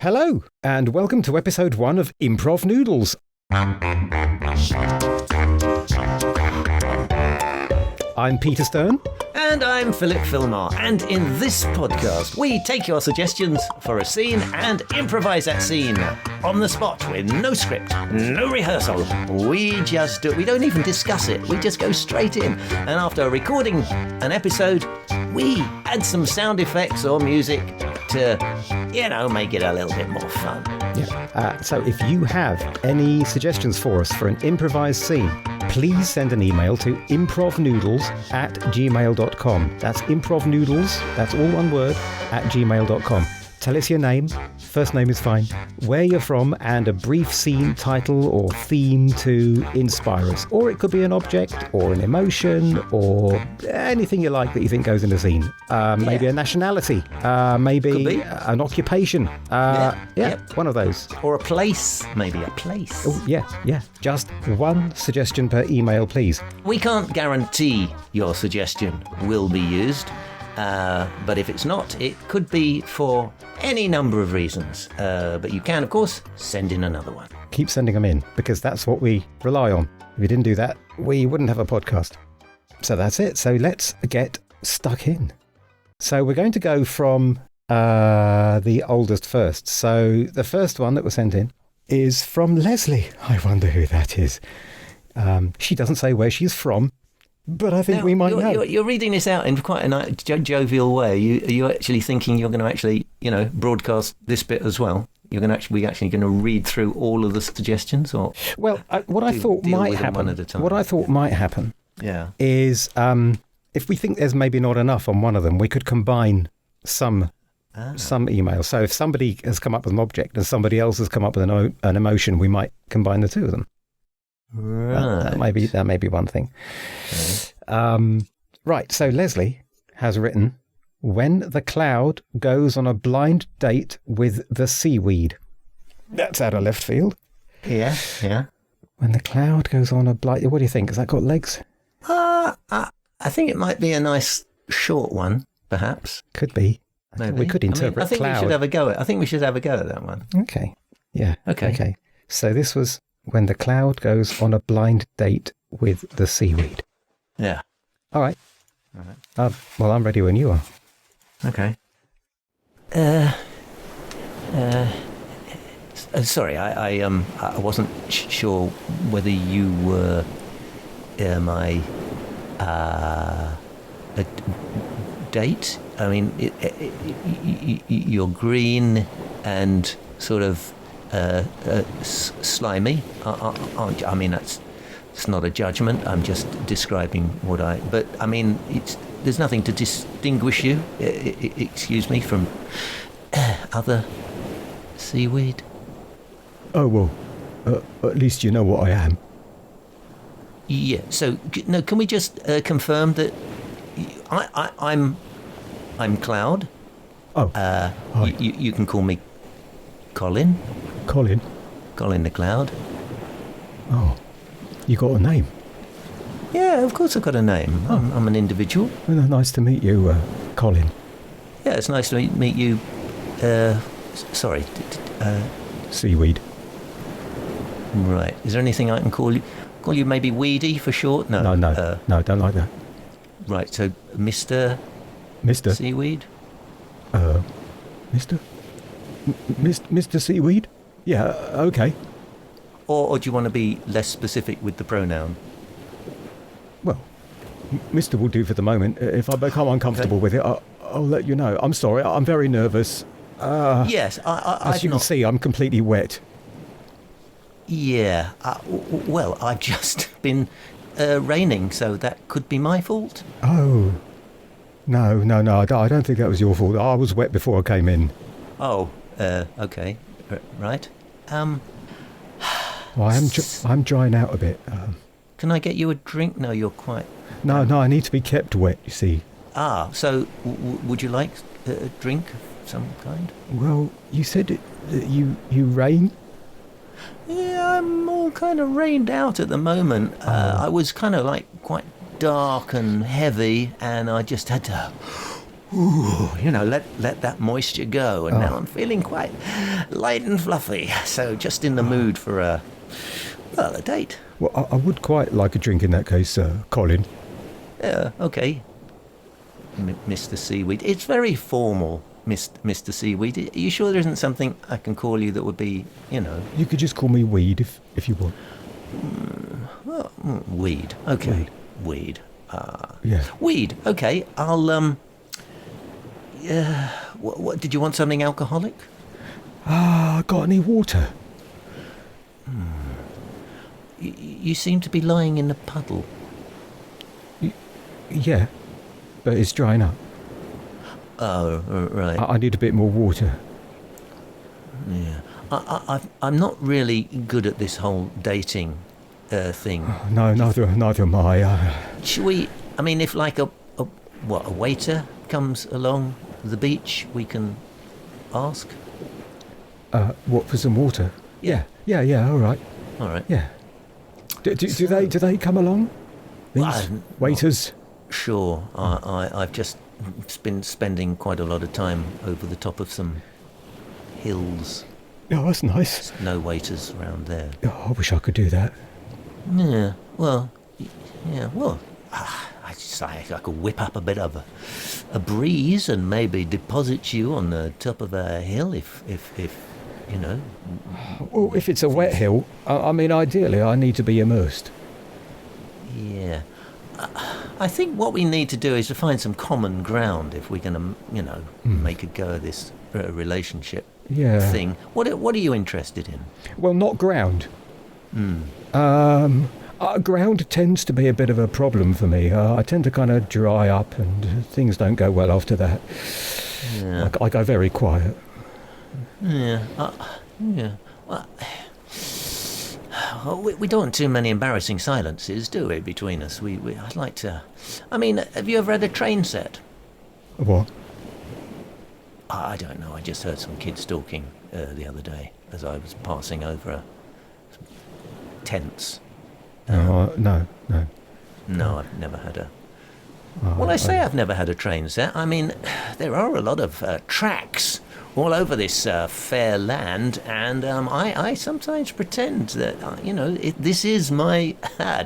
Hello, and welcome to episode 1 of Improv Noodles. I'm Peter Stern. And I'm Philip Filmar, and in this podcast we take your suggestions for a scene and improvise that scene on the spot with no script, no rehearsal. We just do it. We don't even discuss it. We just go straight in. And after recording an episode, we add some sound effects or music to, make it a little bit more fun. Yeah. So if you have any suggestions for us for an improvised scene, please send an email to improvnoodles@gmail.com. That's improvnoodles, that's all one word, @gmail.com. Tell us your name, first name is fine, where you're from, and a brief scene title or theme to inspire us. Or it could be an object, or an emotion, or anything you like that you think goes in the scene. Maybe a nationality, maybe an occupation. One of those. Or a place, maybe a place. Oh, yeah. Just one suggestion per email, please. We can't guarantee your suggestion will be used. But if it's not, it could be for any number of reasons. But you can, of course, send in another one. Keep sending them in, because that's what we rely on. If we didn't do that, we wouldn't have a podcast. So that's it. So let's get stuck in. So we're going to go from the oldest first. So the first one that was sent in is from Leslie. I wonder who that is. She doesn't say where she's from, but I think we might know. You're reading this out in quite a nice, jovial way. Are you actually thinking you're going to actually, broadcast this bit as well? We're actually going to read through all of the suggestions, or what I thought might happen is if we think there's maybe not enough on one of them, we could combine some emails. So if somebody has come up with an object and somebody else has come up with an emotion, we might combine the two of them. Right. That may be one thing. Okay. Right. So Leslie has written, "When the cloud goes on a blind date with the seaweed." That's out of left field. Yeah. When the cloud goes on a blind... What do you think? Has that got legs? I think it might be a nice short one, perhaps. Could be. Maybe. We could interpret I think cloud. we should have a go at. I think we should have a go at that one. Okay. Yeah. Okay. So this was when the cloud goes on a blind date with the seaweed. Yeah. All right. Well, I'm ready when you are. Okay. Sorry, I wasn't sure whether you were my a date. I mean, you're green and sort of slimy. I mean, it's not a judgment. I'm just describing what I. But I mean, there's nothing to distinguish you. Excuse me, from other seaweed. Oh well, at least you know what I am. Yeah. So no, can we just confirm that I'm Cloud? Oh. Hi. You can call me Colin. Colin the Cloud. Oh, you got a name? Yeah, of course I've got a name. I'm an individual. Well, nice to meet you, Colin. Yeah, it's nice to meet you. Sorry. Seaweed. Right. Is there anything I can call you? Call you maybe Weedy for short? No. No, don't like that. Right. So, Mr. Seaweed. Mr. Seaweed. Yeah. Okay. Or do you want to be less specific with the pronoun? Well, Mr. will do for the moment. If I become uncomfortable with it, I'll let you know. I'm sorry. I'm very nervous. Yes, as you can see, I'm completely wet. Yeah. Well, I've just been raining, so that could be my fault. Oh. No. I don't think that was your fault. I was wet before I came in. Oh. Okay. Right. Well, I'm drying out a bit. Can I get you a drink? No, you're quite... No, I need to be kept wet, you see. So would you like a drink of some kind? Well, you said that you rain? Yeah, I'm all kind of rained out at the moment. I was kind of like quite dark and heavy, and I just had to let that moisture go. And now I'm feeling quite light and fluffy. So just in the mood for a date. Well, I would quite like a drink in that case, Colin. Yeah, okay. Mr. Seaweed. It's very formal, Mr. Seaweed. Are you sure there isn't something I can call you that would be, You could just call me Weed if you want. Weed. Okay. Weed. Yeah. Weed. Okay. I'll, what did you want, something alcoholic? Got any water? You seem to be lying in a puddle. Yeah, but it's drying up. Oh, right. I need a bit more water. Yeah. I'm not really good at this whole dating thing. No, neither am I. Should we, if like a waiter comes along the beach, we can ask? What, for some water? Yeah. Yeah, all right. All right. Yeah. Do they come along? These waiters? Sure. I've just been spending quite a lot of time over the top of some hills. Oh, that's nice. There's no waiters around there. Oh, I wish I could do that. Yeah. Well. I could whip up a bit of a breeze and maybe deposit you on the top of a hill if you know. Well, if it's a wet hill, ideally I need to be immersed. Yeah. I think what we need to do is to find some common ground if we're going to, make a go of this relationship thing. What are you interested in? Well, not ground. Ground tends to be a bit of a problem for me. I tend to kind of dry up and things don't go well after that. Yeah. I go very quiet. Yeah. Well, we don't want too many embarrassing silences, do we, between us? I'd like to... have you ever had a train set? What? I don't know. I just heard some kids talking the other day as I was passing over tents. No. No, I've never had a... When I say I've never had a train set, there are a lot of tracks all over this fair land, and I sometimes pretend that, this is my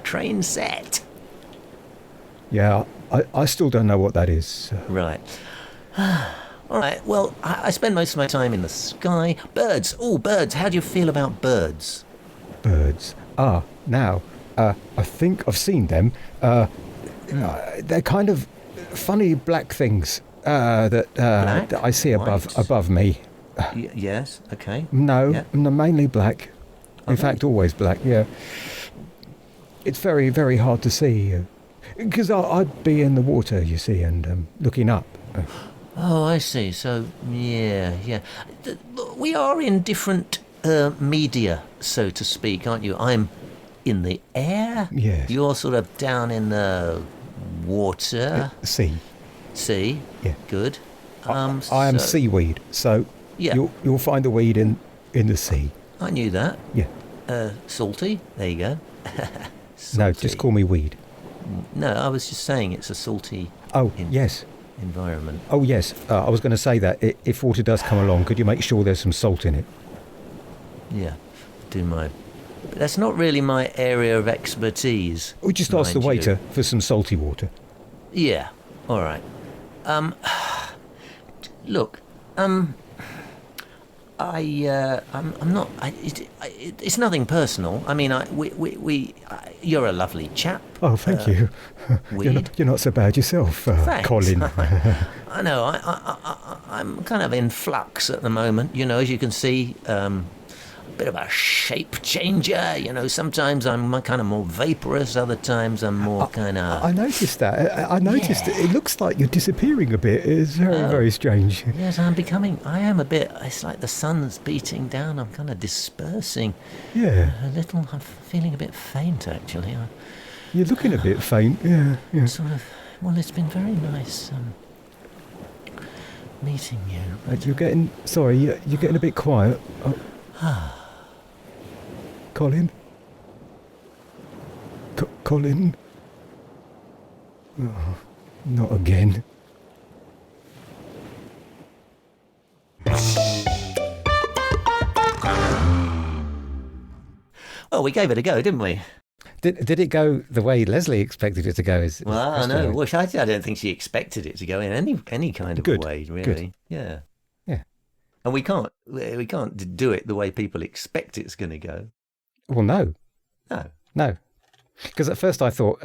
train set. Yeah, I still don't know what that is. Right. All right, well, I spend most of my time in the sky. Birds. Oh, birds. How do you feel about birds? Birds. Now, I think I've seen them. They're kind of funny black things that I see above me. Yes, okay. No, mainly black. In fact, always black, yeah. It's very, very hard to see. Because I'd be in the water, you see, and looking up. Oh, I see. So, yeah. We are in different media, so to speak, aren't you? I'm in the air. Yes. You're sort of down in the water. Sea. Sea. Yeah. Good. I am seaweed, so you'll find the weed in the sea. I knew that. Yeah. Salty. There you go. No, just call me weed. No, I was just saying it's a salty. Yes. Environment. Oh, yes. I was going to say that if water does come along, could you make sure there's some salt in it? Yeah. But that's not really my area of expertise. We just ask the waiter for some salty water. Yeah. All right. Look. I'm not. It's nothing personal. You're a lovely chap. Oh, thank you. You're not so bad yourself, Colin. I know. I'm kind of in flux at the moment. As you can see, a bit of a shape changer. Sometimes I'm kind of more vaporous. Other times I'm more kind of. I noticed that. I noticed it looks like you're disappearing a bit. It's very, very strange. Yes, I am a bit. It's like the sun's beating down. I'm kind of dispersing. Yeah. A little. I'm feeling a bit faint, actually. You're looking a bit faint. Yeah. Sort of. Well, it's been very nice meeting you. You're getting. Sorry, you're getting a bit quiet. Colin? Colin? Oh, not again. Well, we gave it a go, didn't we? Did it go the way Leslie expected it to go? Well, I know. Well, I don't think she expected it to go in any kind of way, really. Good. Yeah. Yeah. And we can't do it the way people expect it's going to go. Well, no. No. Because at first I thought,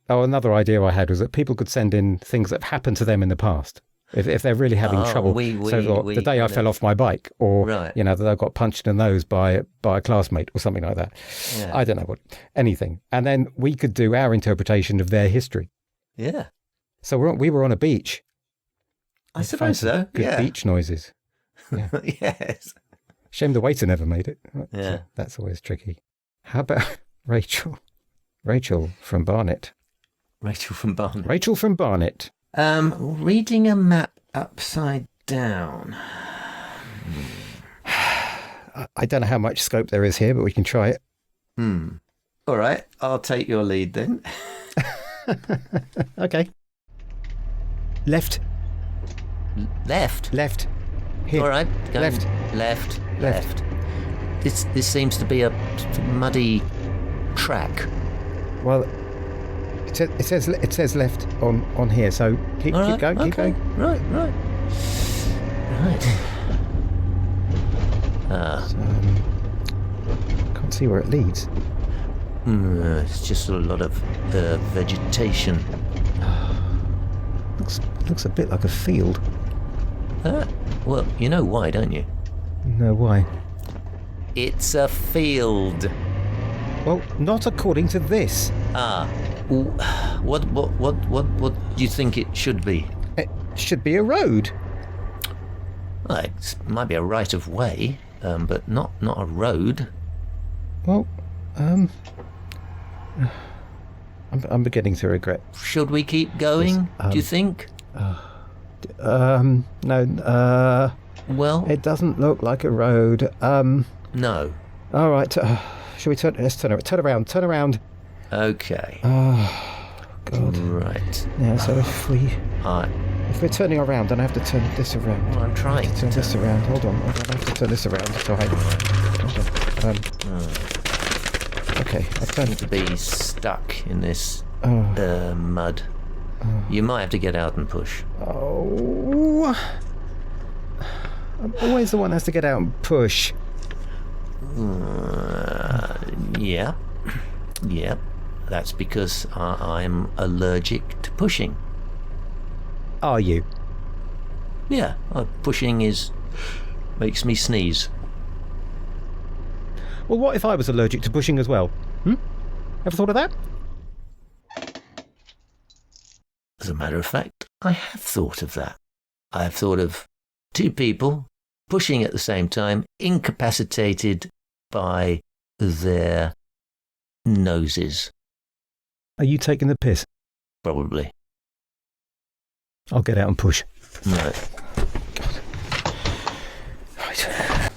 another idea I had was that people could send in things that have happened to them in the past. If they're really having trouble. The day I fell off my bike, or, right. That I got punched in the nose by a classmate or something like that. Yeah. I don't know anything. And then we could do our interpretation of their history. Yeah. So we were on a beach. I suppose so. Good beach noises. Yeah. Yes. Shame the waiter never made it. Yeah. That's always tricky. How about Rachel? Rachel from Barnet. Rachel from Barnet. Rachel from Barnet. Reading a map upside down. I don't know how much scope there is here, but we can try it. All right, I'll take your lead then. Okay. Left. Left. Here. All right. Left. Left. This seems to be a muddy track. Well, it says left on here, so keep going. Right. Can't see where it leads. It's just a lot of vegetation. Looks a bit like a field. Well, you know why, don't you? No, why? It's a field. Well, not according to this. What do you think it should be? It should be a road. Well, it might be a right of way, but not a road. Well, I'm beginning to regret. Should we keep going? Do you think? No. Well, it doesn't look like a road. No. All right. Shall we turn? Let's turn around. Turn around. Okay. Oh, God. Right. Yeah. So if we're turning around, then I have to turn this around. Well, I'm trying to turn this around. Hold on. I have to turn this around. So hold on. Okay. I've turned to be stuck in this mud. You might have to get out and push. Oh. I'm always the one that has to get out and push. Yeah. That's because I'm allergic to pushing. Are you? Yeah, pushing makes me sneeze. Well, what if I was allergic to pushing as well? Ever thought of that? As a matter of fact, I have thought of that. I have thought of two people pushing at the same time, incapacitated by their noses. Are you taking the piss? Probably. I'll get out and push. Right. Right.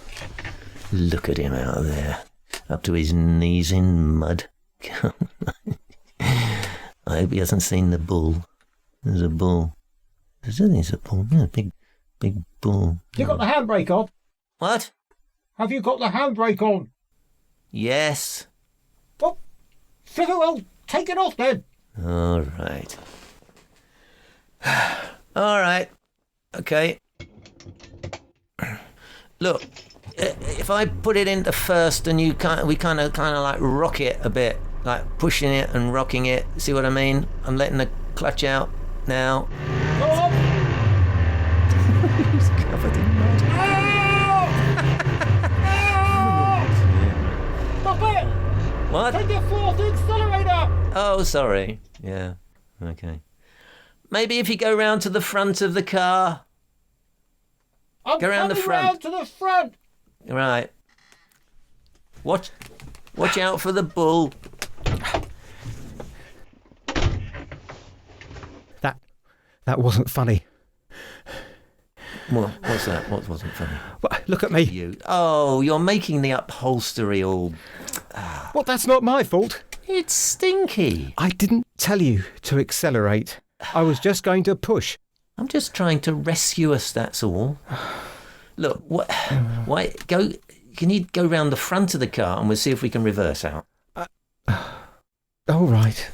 Look at him out there, up to his knees in mud. I hope he hasn't seen the bull. There's a bull. There's a bull. Yeah, big bull. You got the handbrake on? What? Have you got the handbrake on? Yes. Well, well, take it off then. All right. All right. Okay. Look, if I put it into first and we kind of like rock it a bit, like pushing it and rocking it. See what I mean? I'm letting the clutch out now. Go on. He's covered in mud. Stop it! What? Take your fourth accelerator! Oh, sorry. Yeah. Okay. Maybe if you go round to the front of the car. Go round the front. Round to the front. Right. Watch out for the bull. That wasn't funny. What's that? What wasn't funny? Well, look at me. You're making the upholstery all... Well, that's not my fault. It's stinky. I didn't tell you to accelerate. I was just going to push. I'm just trying to rescue us, that's all. Look, why go can you go round the front of the car and we'll see if we can reverse out? All right.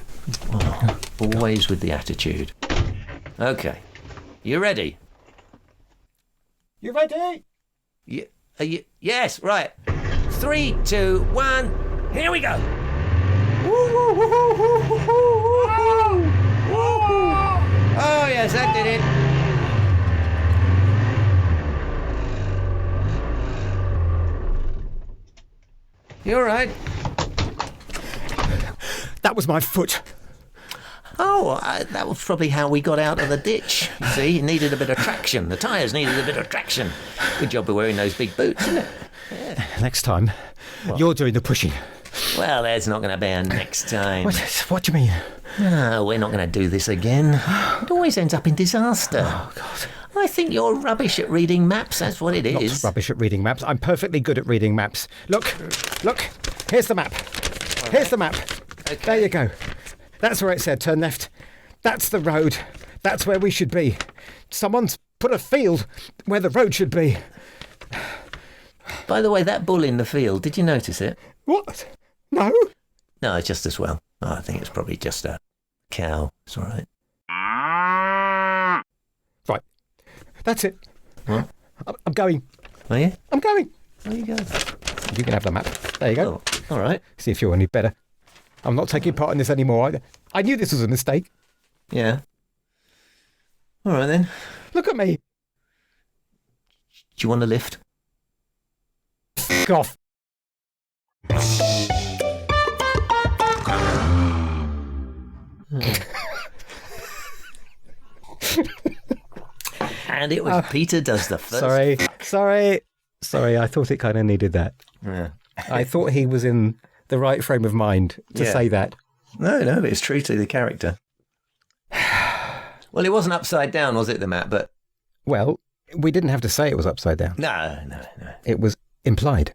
Oh, always with the attitude. Okay. You ready? You ready? Yes, right. 3, 2, 1. Here we go. Oh, yes, that did it. You all right? That was my foot. Oh, that was probably how we got out of the ditch. You see, it needed a bit of traction. The tyres needed a bit of traction. Good job of wearing those big boots, isn't it? Yeah. Next time, you're doing the pushing. Well, there's not going to be a next time. What do you mean? No, we're not going to do this again. It always ends up in disaster. Oh, God. I think you're rubbish at reading maps, that's what it is. Not rubbish at reading maps. I'm perfectly good at reading maps. Look. Here's the map. Right. Here's the map. Okay. There you go. That's where it said turn left. That's the road. That's where we should be. Someone's put a field where the road should be. By the way, that bull in the field, did you notice it? What? No? No, it's just as well. Oh, I think it's probably just a cow. It's all right. Right. That's it. What? I'm going. Are you? I'm going. There you go. You can have the map. There you go. Oh, all right. See if you're any better. I'm not taking part in this anymore. I knew this was a mistake. Yeah. All right, then. Look at me. Do you want a lift? F*** off. And it was Peter does the first. Sorry. I thought it kind of needed that. Yeah. I thought he was in the right frame of mind to say that. No, it's true to the character. Well, it wasn't upside down, was it, the map? But Well, we didn't have to say it was upside down. no. It was implied,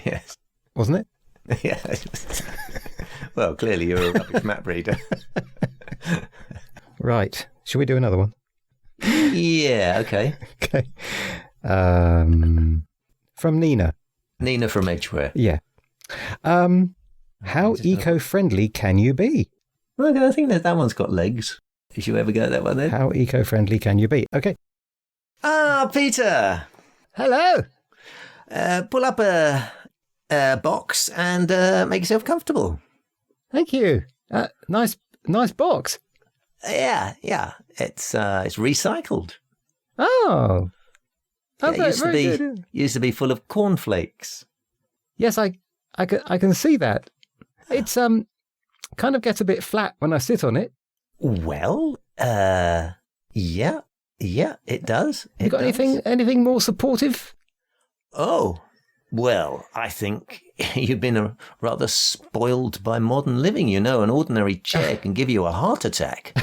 Yes. wasn't it? Yeah. Well, clearly you're a rubbish map reader. Right. Shall we do another one? Yeah, okay. Okay. From Nina. Nina from Edgeware. Yeah. How eco-friendly can you be? Well, I think that one's got legs. Did you ever get that one then? How eco-friendly can you be? Okay. Ah, Peter. Hello. Pull up a box and make yourself comfortable. Thank you. Nice box. Yeah. It's recycled. Oh. Yeah, very good. Used to be full of cornflakes. Yes, I can see that. It's kind of gets a bit flat when I sit on it. Well, yeah, it does. You got anything more supportive? Oh, well, I think you've been rather spoiled by modern living. You know, an ordinary chair can give you a heart attack.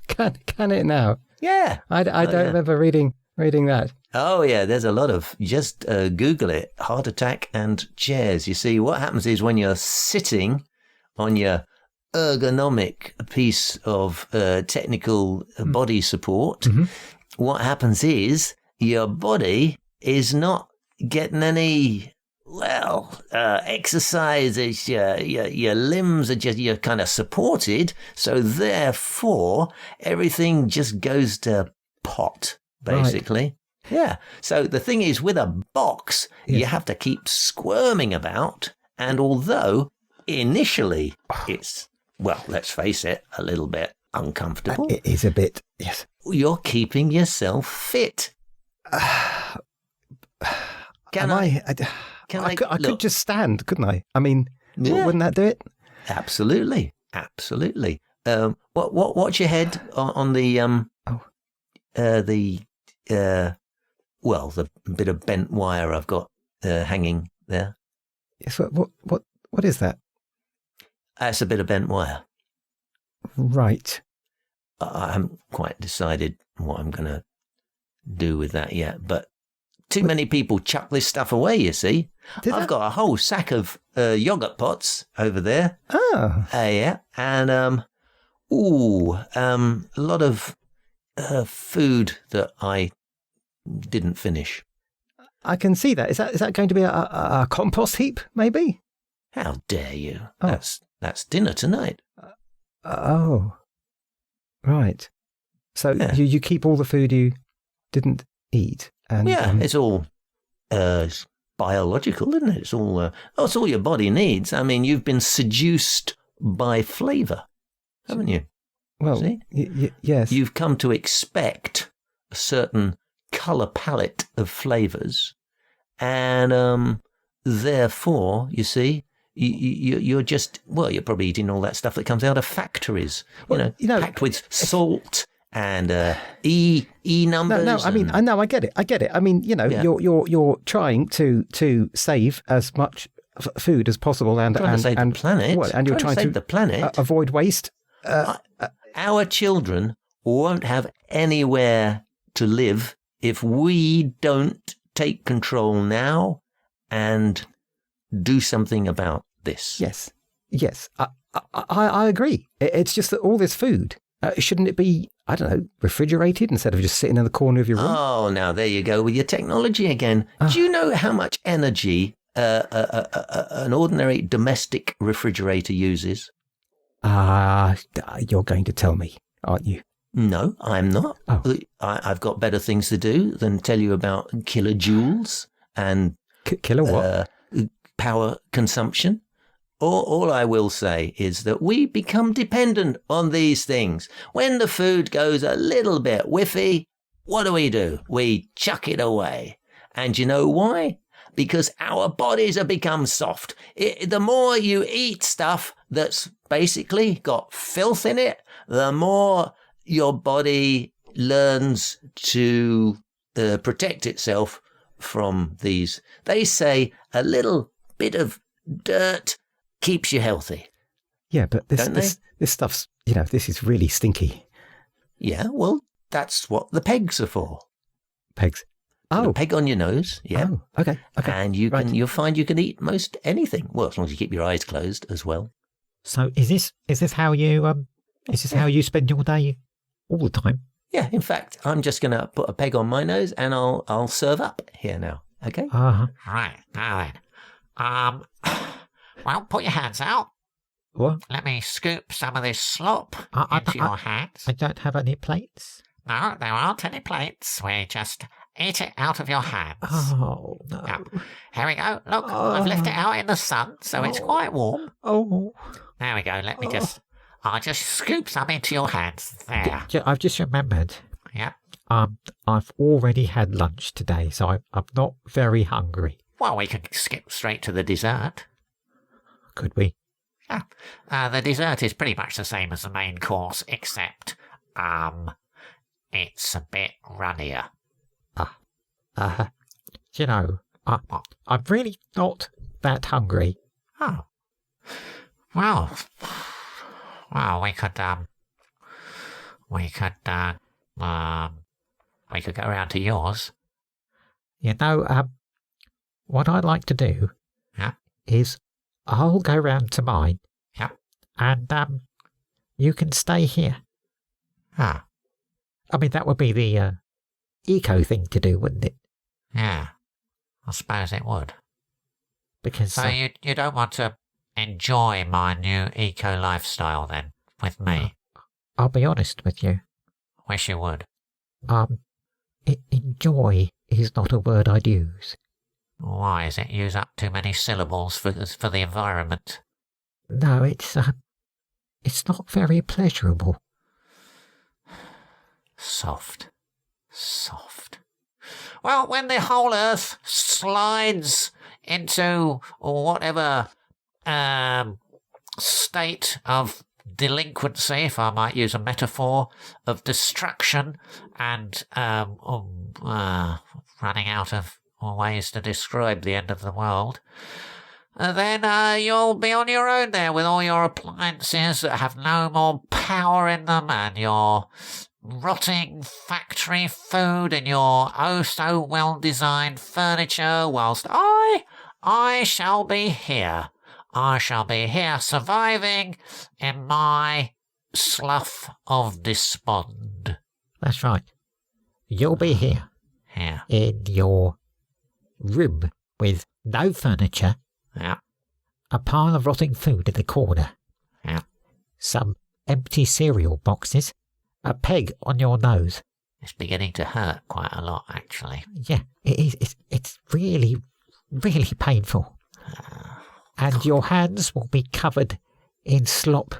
Can it now? Yeah. I don't remember reading that. Oh, yeah, there's a lot of, just Google it, heart attack and chairs. You see, what happens is when you're sitting on your ergonomic piece of technical body support, what happens is your body is not getting any, exercise. Your limbs are just, you're kind of supported. So therefore, everything just goes to pot, basically. Right. Yeah. So the thing is, with a box, you have to keep squirming about. And although initially it's, well, let's face it, a little bit uncomfortable. It is a bit, yes. You're keeping yourself fit. I could just stand, couldn't I? I mean, wouldn't that do it? Absolutely. What's your head on the the bit of bent wire I've got hanging there? Yes. What is that? That's a bit of bent wire. Right. I haven't quite decided what I'm going to do with that yet, but too many people chuck this stuff away, you see. I've got a whole sack of yogurt pots over there. Oh. Yeah. And, a lot of food that I didn't finish. I can see that. Is that going to be a compost heap, maybe? How dare you? Oh. That's dinner tonight. Oh, right. So Yeah. you keep all the food you didn't eat, and It's all biological, isn't it? It's all your body needs. I mean, you've been seduced by flavour, haven't you? well, See? yes. You've come to expect a certain colour palette of flavours, and therefore, you see, you're just, well, you're probably eating all that stuff that comes out of factories, packed with salt and E numbers. No. I mean, I get it. I mean, you're trying to save as much food as possible, and save the planet. Well, and you're trying to save the planet. Avoid waste. Our children won't have anywhere to live if we don't take control now and do something about this. Yes. I agree. It's just that all this food, shouldn't it be, I don't know, refrigerated instead of just sitting in the corner of your room? Oh, now there you go with your technology again. Do you know how much energy an ordinary domestic refrigerator uses? You're going to tell me, aren't you? No, I'm not. Oh. I've got better things to do than tell you about kilojoules and Kilowatt? power consumption. All I will say is that we become dependent on these things. When the food goes a little bit whiffy, what do? We chuck it away. And you know why? Because our bodies have become soft. The more you eat stuff that's basically got filth in it, the more your body learns to protect itself from these. They say a little bit of dirt keeps you healthy. Yeah, but this stuff's, this is really stinky. Yeah, well, that's what the pegs are for. Pegs. Put Oh, a peg on your nose. Yeah. Oh, okay. And you'll find you can eat most anything. Well, as long as you keep your eyes closed as well. So is this how you how you spend your day all the time? Yeah, in fact, I'm just going to put a peg on my nose and I'll serve up here now. Okay? Right, now then. Well, put your hands out. What? Let me scoop some of this slop into your hands. I don't have any plates. No, there aren't any plates. We just eat it out of your hands. Oh, no. Now, here we go. Look, I've left it out in the sun, so it's quite warm. Oh. There we go. I'll just scoop some into your hands. There. I've just remembered. Yeah. I've already had lunch today, so I'm not very hungry. Well, we can skip straight to the dessert. Could we? The dessert is pretty much the same as the main course, except, it's a bit runnier. I'm really not that hungry. Oh. Well, we could go around to yours. What I'd like to do is I'll go round to mine. Yeah. And, you can stay here. I mean, that would be the, eco thing to do, wouldn't it? Yeah. I suppose it would. Because... So you don't want to enjoy my new eco lifestyle then, with me? I'll be honest with you. Wish you would. Enjoy is not a word I'd use. Why? Is it use up too many syllables for the environment? No, it's not very pleasurable. Soft. Well, when the whole earth slides into whatever state of delinquency, if I might use a metaphor, of destruction and running out of ways to describe the end of the world, then you'll be on your own there with all your appliances that have no more power in them and your rotting factory food and your oh-so-well-designed furniture, whilst I shall be here. I shall be here surviving in my slough of despond. That's right. You'll be here. In your room with no furniture, a pile of rotting food in the corner, some empty cereal boxes, a peg on your nose. It's beginning to hurt quite a lot, actually. Yeah, it is. It's really, really painful. And your hands will be covered in slop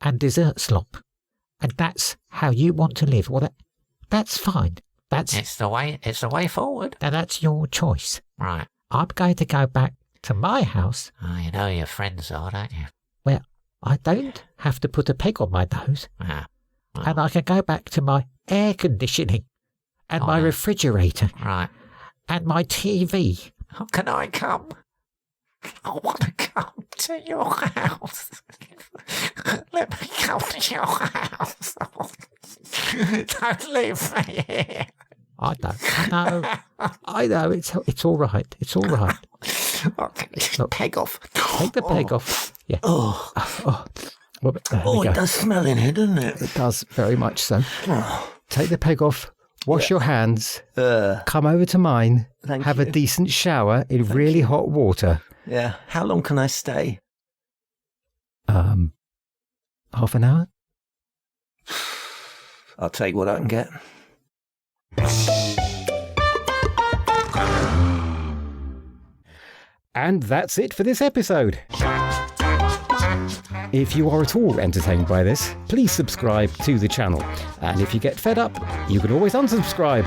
and dessert slop. And that's how you want to live. Well, that's fine. It's the way forward. Now, that's your choice. Right. I'm going to go back to my house. Oh, you know your friends are, don't you? Where I don't have to put a peg on my nose. Well, And I can go back to my air conditioning and my refrigerator. Right. And my TV. Oh, can I come? I want to come to your house. Let me come to your house. Don't leave me here. I know. It's all right. It's all right. Look, peg off. Take the peg off. Yeah. Oh, Well, there we go. it does smell in here, doesn't it? It does, very much so. Take the peg off, wash your hands, come over to mine, Thank have you. a decent shower in really hot water. Yeah. How long can I stay? Half an hour? I'll take what I can get. And that's it for this episode. If you are at all entertained by this, please subscribe to the channel. And if you get fed up, you can always unsubscribe.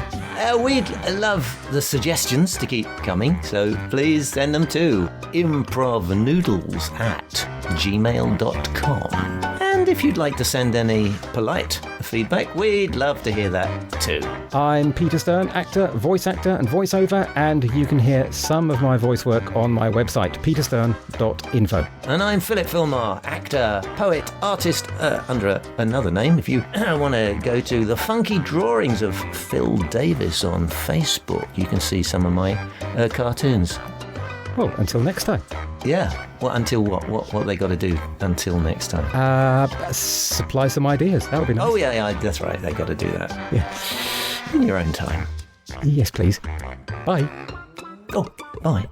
We'd love the suggestions to keep coming, so please send them to improvnoodles@gmail.com. And if you'd like to send any polite feedback, we'd love to hear that too. I'm Peter Stern, actor, voice actor and voiceover, and you can hear some of my voice work on my website, peterstern.info. And I'm Philip Filmar, actor, poet, artist, under another name. If you want to go to the funky drawings of Phil Davis on Facebook, you can see some of my cartoons. Well, until next time. Yeah. Well, until what? What they got to do until next time? Supply some ideas. That would be nice. Oh, yeah, that's right. They got to do that. Yeah. In your own time. Yes, please. Bye. Oh, bye.